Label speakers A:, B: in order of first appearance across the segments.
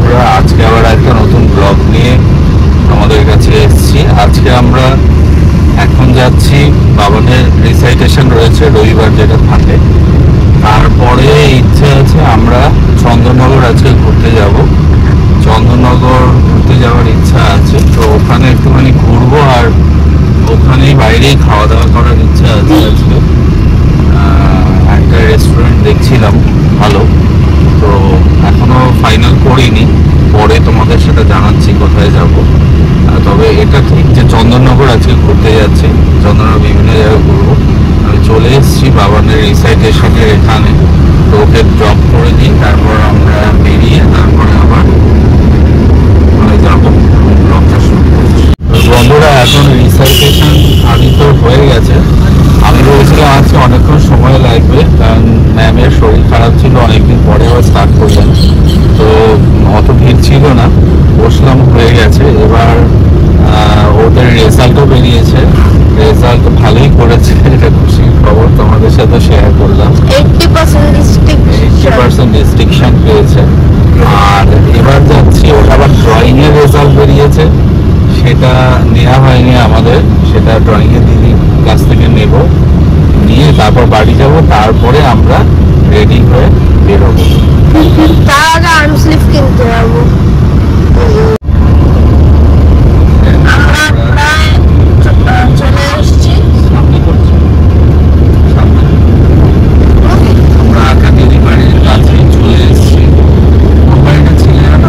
A: বন্ধুরা, আজকে আবার একটা নতুন ব্লগ নিয়ে আমাদের কাছে এসেছি। আজকে আমরা এখন যাচ্ছি, বাবানের রিসাইটেশন রয়েছে রবিবার যেটা থাকে, তারপরে ইচ্ছে আছে আমরা চন্দননগর আজকে ঘুরতে যাব। চন্দননগর ঘুরতে যাওয়ার ইচ্ছা আছে, তো ওখানে একটুখানি ঘুরবো আর ওখানেই বাইরেই খাওয়া দাওয়া করার ইচ্ছা আছে। আজকে একটা রেস্টুরেন্ট দেখছিলাম ভালো, তো এখনো ফাইনাল করিনি, পরে তোমাদের সেটা জানাচ্ছি কোথায় যাব। তবে এটা ঠিক যে চন্দননগর আজকে ঘুরতে যাচ্ছি, চন্দননগর বিভিন্ন জায়গায় ঘুরবো। আমি চলে এসেছি বাবানের রিসাইটেশনের এখানে, তো ওকে ড্রপ করে দিই, তারপর আমরা বেরিয়ে তারপরে আবার যাবো। ব্লগটা শুরু করছি। বন্ধুরা, এখন রিসাইটেশন আদি তো হয়ে গেছে। আমি বলেছিলাম আজকে অনেকক্ষণ সময় লাগবে, কারণ ম্যামের শরীর খারাপ ছিল, অনেকদিন পরে আবার স্টার্ট করলেন, তো অত ভিড় ছিল না, বসলাম, হয়ে গেছে। এবার ওদের রেজাল্টও বেরিয়েছে, রেজাল্ট ভালোই করেছে, এটা খুশির খবর, তোমাদের সাথে শেয়ার করলাম। 80% ডিস্টিংশন পেয়েছে। আর এবার যাচ্ছি, ওটা আবার ড্রয়িং এর রেজাল্ট বেরিয়েছে, সেটা নেওয়া হয়নি আমাদের, সেটা ড্রয়িং এর দিদির কাছ থেকে নেব, নিয়ে তারপর বাড়ি যাব, তারপরে আমরা রেডি হয়ে বেরোবো।
B: তার আগে আর্ম স্লিভ কিনতে যাবো। চলে এসেছি,
A: আমরা আকাদেরই বাড়ির কাছেই চলে এসেছি। বাড়িটা ছিল না,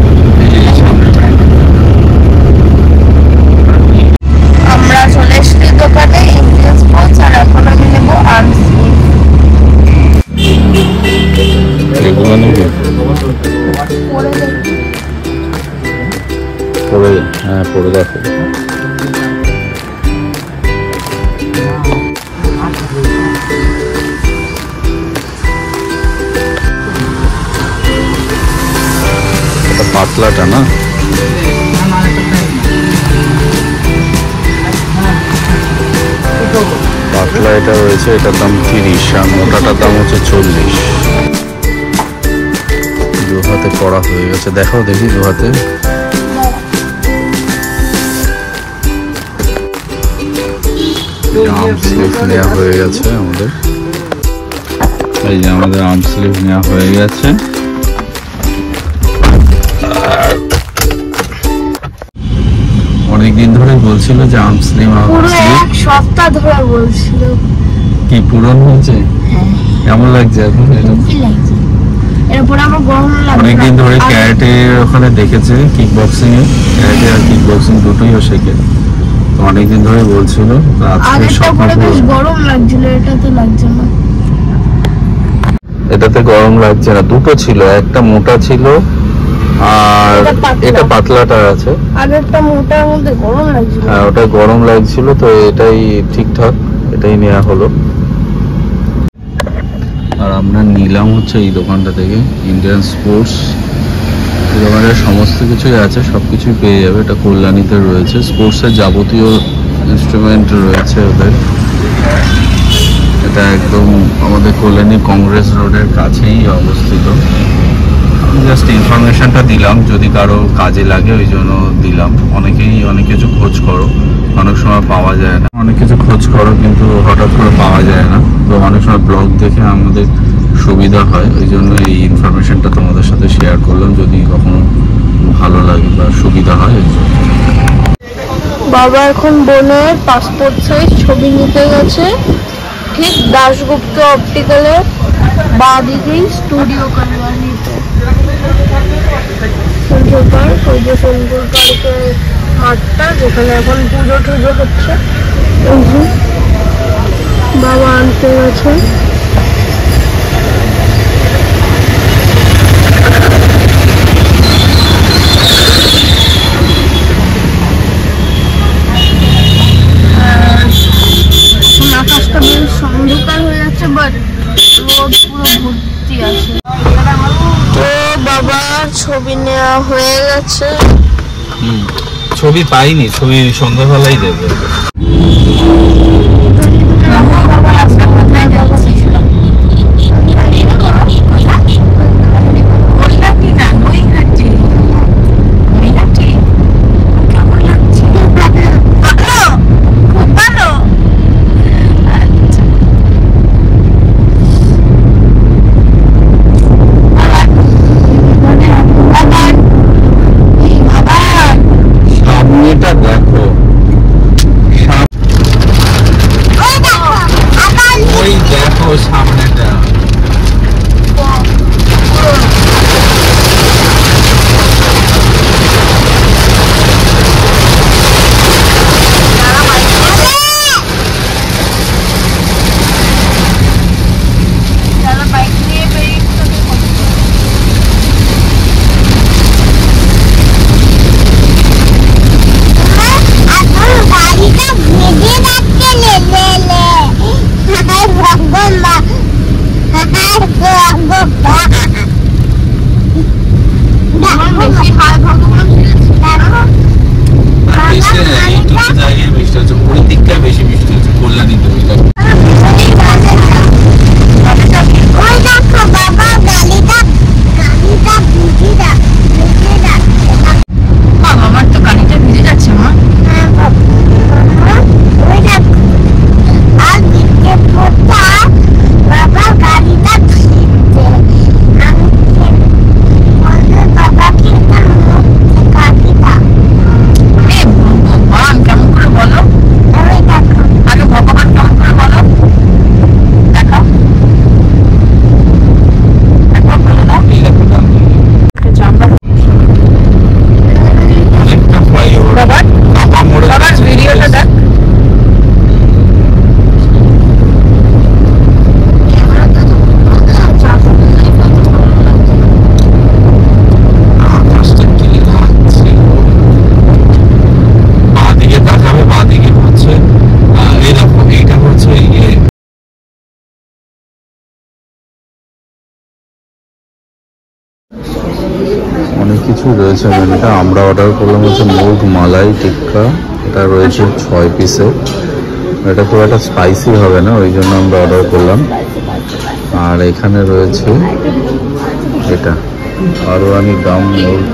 B: আমরা চলে এসেছি দোকানে ইন্ডিয়ান স্পোর্টস, আর এখন আমি নেবো আর্ম স্লিভ।
A: এগুলো নেবে পরে, হ্যাঁ পরে দেখো। পাতলাটা না, পাতলা এটা রয়েছে, এটার দাম 30, আর মোটাটার দাম হচ্ছে 40। দু হাতে পড়া হয়ে গেছে, দেখাও দেখি দু হাতে। আর্ম স্লিভ নেওয়া হয়ে গেছে আমাদের, এই যে আমাদের আর্ম স্লিভ নেওয়া হয়ে গেছে। অনেকদিন ধরে বলছিল যে আর্ম স্লিভ,
B: পুরো এক সপ্তাহ ধরে বলছিল।
A: কি পূরণ হয়েছে? কেমন লাগছে এখন?
B: এরপরে আমার গরম লাগছে।
A: অনেকদিন ধরে ক্যারাটে ওখানে দেখেছে, কিক বক্সিং এ, ক্যারাটে আর কিক বক্সিং দুটোই ও শেখে, তো অনেকদিন ধরে বলছিল।
B: আগেরটা পরে বেশ গরম লাগছিল, এটাতে লাগছে না।
A: এটাতে গরম লাগছে না, দুটো ছিল, একটা মোটা ছিল আর এটা পাতলাটা আছে।
B: আগেরটা মোটার মধ্যে গরম লাগছিল,
A: হ্যাঁ ওটা গরম লাগছিল, তো এটাই ঠিকঠাক, এটাই নেওয়া হলো। আর আমরা নিলাম হচ্ছে এই দোকানটা থেকে, ইন্ডিয়ান স্পোর্টস। এই দোকানের সমস্ত কিছুই আছে, সব কিছুই পেয়ে যাবে। এটা কল্যাণীতে রয়েছে, স্পোর্টসের যাবতীয় ইনস্ট্রুমেন্ট রয়েছে ওদের। এটা একদম আমাদের কল্যাণী কংগ্রেস রোডের কাছেই অবস্থিত। জাস্ট ইনফরমেশনটা দিলাম, যদি কারো কাজে লাগে ওই জন্য দিলাম। অনেকেই অনেক কিছু খোঁজ করো, অনেক সময় পাওয়া যায় না, অনেক কিছু খোঁজ করো কিন্তু হঠাৎ করে পাওয়া যায় না, তো অনেক সময় ব্লগ দেখে আমাদের সুবিধা হয়, ওই জন্য এই ইনফরমেশনটা তোমাদের সাথে শেয়ার করলাম, যদি কখনো ভালো লাগে বা সুবিধা হয় ওই জন্য।
B: বাবা এখন বোনের পাসপোর্ট সাইজ ছবি নিতে গেছে, ঠিক দাশগুপ্ত অপটিক্যালের বাঁ দিকেই স্টুডিও কল্যাণীতে। সেন্ট্রাল পার্ক, ওই যে সেন্ট্রাল পার্কের মাঠটা যেখানে এখন পুজো টুজো হচ্ছে, বাবা আনতে গেছে। আকাশটা বেশ অন্ধকার হয়ে যাচ্ছে, বাট রোদ পুরো ভর্তি আছে। তো বাবার ছবি নেওয়া হয়ে গেছে।
A: ছবি পাইনি, ছবি সন্ধ্যাবেলাই দেবে।
B: বেশি হাই ভগবান
A: এইটুকু জায়গায় বৃষ্টি হচ্ছে, ওই দিকটায় বেশি বৃষ্টি হচ্ছে, কল্যাণীতে ওই জায়গায়।
B: আমার তো গাড়িটা ভিজে যাচ্ছে মা। ভগবান কেমন করে বলো, আগে ভগবান কেমন করে বলো, দেখো একবার বলে দাও।
A: এই দেখো ডান দিকে।
B: আমরা
A: অনেকটা flyover।
B: বাবার
A: বাবা মোড়ে
B: বাবার ভিডিওটা দেখ।
A: আকাশটা কি লাগছে। বাঁদিকে তাকাবে, বাঁদিকে হচ্ছে এই দেখো, এইটা হচ্ছে ইয়ে অনেক কিছু রয়েছে মেনুটা। আমরা অর্ডার করলাম হচ্ছে মুগ মালাই টিক্কা, এটা রয়েছে 6 পিসের। এটা খুব একটা স্পাইসি হবে না, ওই জন্য আমরা অর্ডার করলাম। আর এখানে রয়েছে এটা আরওয়ানি দাম মুর্গ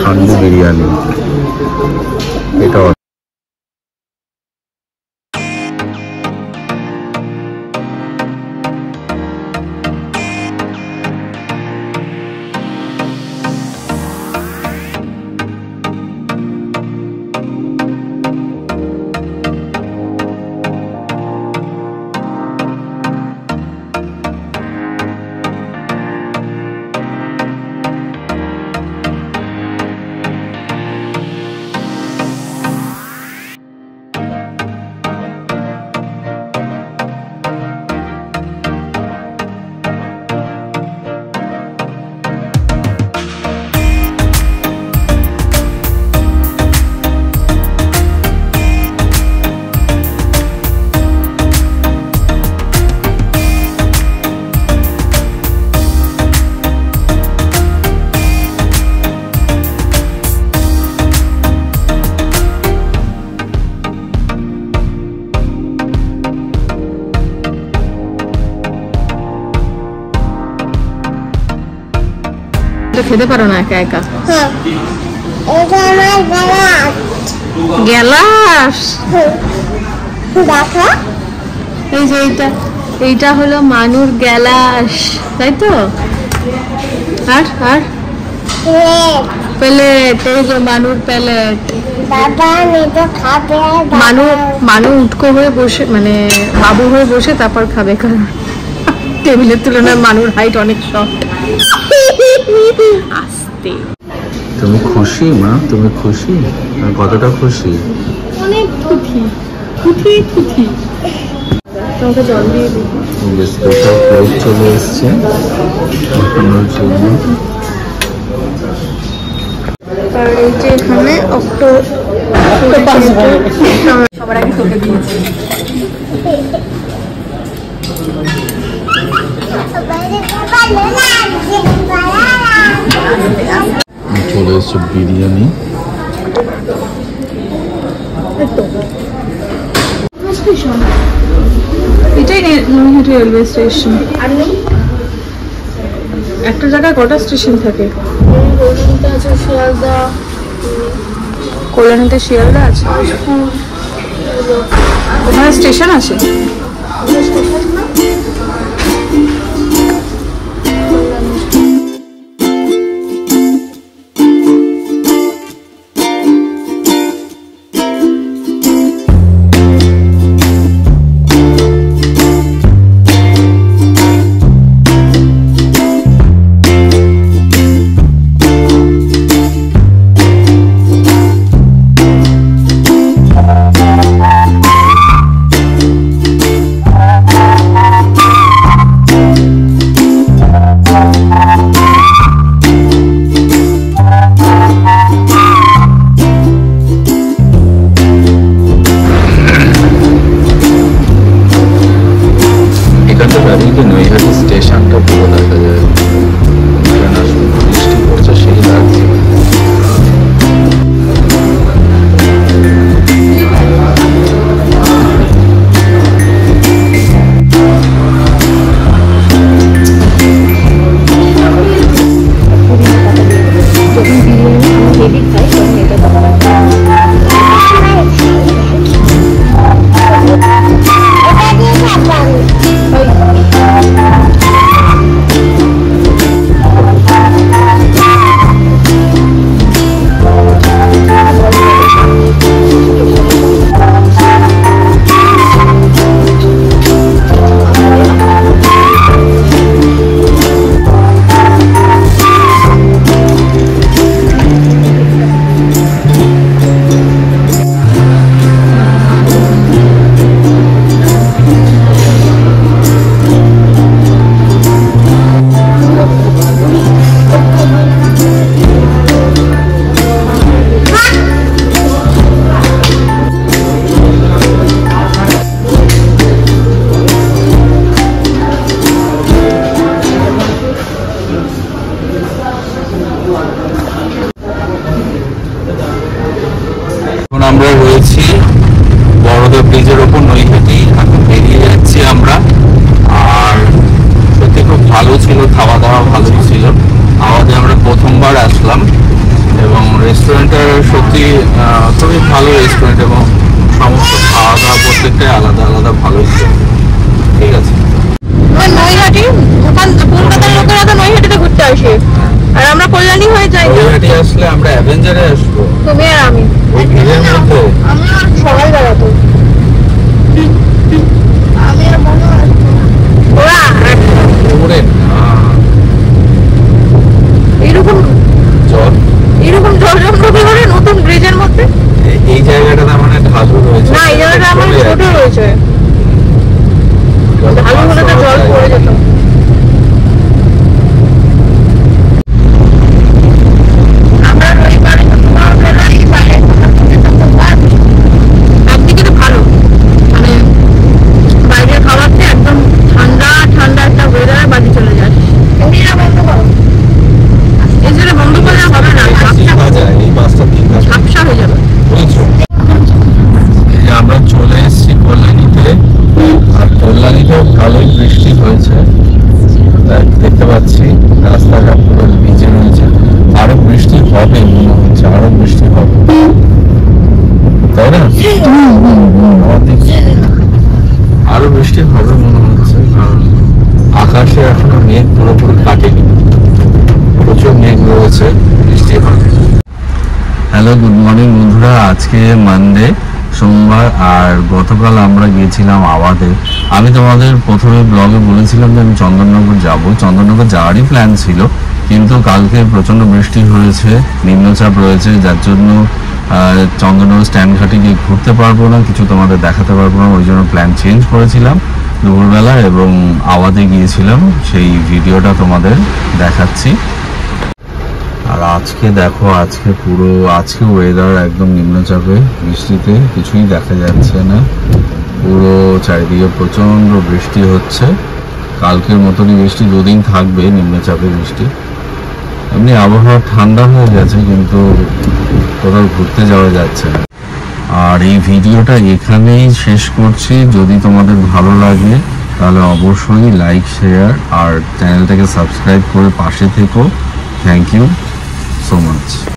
A: হান্ডি বিরিয়ানি, এটা
B: খেতে পারো না একা একা। গ্যালাস এই যে এইটা হলো মানুর গ্যালাস, তাই তো। আর আর প্লেট, এই যে মানুর প্লেট। মানু উটকো হয়ে বসে, মানে বাবু হয়ে বসে তারপর খাবে, কারণ টেবিলের তুলনায় মানুর হাইট অনেক শর্ট। আস্তে।
A: তুমি খুশি মা? তুমি খুশি? কতটা খুশি?
B: অনেক খুশি, খুশি খুশি। তোমাকে জল দিয়ে দিই।
A: স্পেশাল প্লেট চলে এসছে ওখানোর জন্য।
B: আর এই যে এখানে সবার আগে তোকে দিয়েছি।
A: চলে এসছে বিরিয়ানি।
B: এটাই নৈহাটি রেলওয়ে স্টেশন। একটা জায়গায় কটা স্টেশন থাকে? কল্যাণীতে শিয়ালদা আছে, ওখানে স্টেশন আছে।
A: সত্যি খুবই ভালো রেস্টুরেন্ট এবং সমস্ত খাওয়া দাওয়া প্রত্যেকটাই আলাদা আলাদা ভালো ছিল। ঠিক আছে,
B: নৈহাটি ওখান কলকাতার লোকেরা তো নৈহাটিতে ঘুরতে আসে, আর আমরা কল্যাণী হয়ে যাই।
A: নৈহাটি আসলে আমরা অ্যাভেঞ্জারে আসবো,
B: তুমি আর আমি
A: ওই ভিড়ের মধ্যে
B: সকালবেলা তো আমি আর মনে ওরা
A: ঘুরে
B: এরকম
A: জল
B: এরকম জলজমকে করে নতুন ব্রিজের মধ্যে।
A: এই জায়গাটা তার মানে ঢালু রয়েছে
B: না, এই জায়গাটা আমার ছোট রয়েছে, ঢালু হলে তো জল পড়ে যেত। একদিকে তো ভালো, মানে বাইরের খাবারটা একদম ঠান্ডা ঠান্ডা একটা ওয়েদারে বাড়ি চলে যায়। এই জন্য বন্ধ করলে হবে না,
A: এই বাসটা
B: ঝাপসা হয়ে যাবে।
A: আমরা চলে এসেছি কল্যাণীতে, আর কল্যাণীতেও ভালোই বৃষ্টি হয়েছে, দেখতে পাচ্ছি রাস্তাঘাট পুরো ভিজে রয়েছে। আরো বৃষ্টি হবে মনে হচ্ছে, আরো বৃষ্টি হবে, তাই না? আরো বৃষ্টি হবে মনে হচ্ছে, কারণ আকাশে এখনো মেঘ পুরোপুরি কাটেনি, প্রচুর মেঘ রয়েছে, বৃষ্টি হবে। হ্যালো, গুড মর্নিং বন্ধুরা। আজকে মানডে, সোমবার, আর গতকাল আমরা গিয়েছিলাম আওয়াতে। আমি তোমাদের প্রথমে ব্লগে বলেছিলাম যে আমি চন্দননগর যাব, চন্দননগর যাওয়ারই প্ল্যান ছিল, কিন্তু কালকে প্রচণ্ড বৃষ্টি হয়েছে, নিম্নচাপ রয়েছে, যার জন্য চন্দননগর স্ট্যান্ড ঘাটে গিয়ে ঘুরতে পারবো না, কিছু তোমাদের দেখাতে পারবো না, ওই জন্য প্ল্যান চেঞ্জ করেছিলাম দুপুরবেলা এবং আওয়াতে গিয়েছিলাম, সেই ভিডিওটা তোমাদের দেখাচ্ছি। আর আজকে দেখো, আজকে ওয়েদার একদম নিম্নচাপে, বৃষ্টিতে কিছুই দেখা যাচ্ছে না, পুরো চারিদিকে প্রচন্ড বৃষ্টি হচ্ছে। কালকের মতনই বৃষ্টি, দুদিন থাকবে নিম্নচাপে বৃষ্টি। এমনি আবহাওয়া ঠান্ডা হয়ে গেছে, কিন্তু কোথাও ঘুরতে যাওয়া যাচ্ছে না। আর এই ভিডিওটা এখানেই শেষ করছি। যদি তোমাদের ভালো লাগে তাহলে অবশ্যই লাইক, শেয়ার আর চ্যানেলটাকে সাবস্ক্রাইব করে পাশে থেকো। Thank you so much.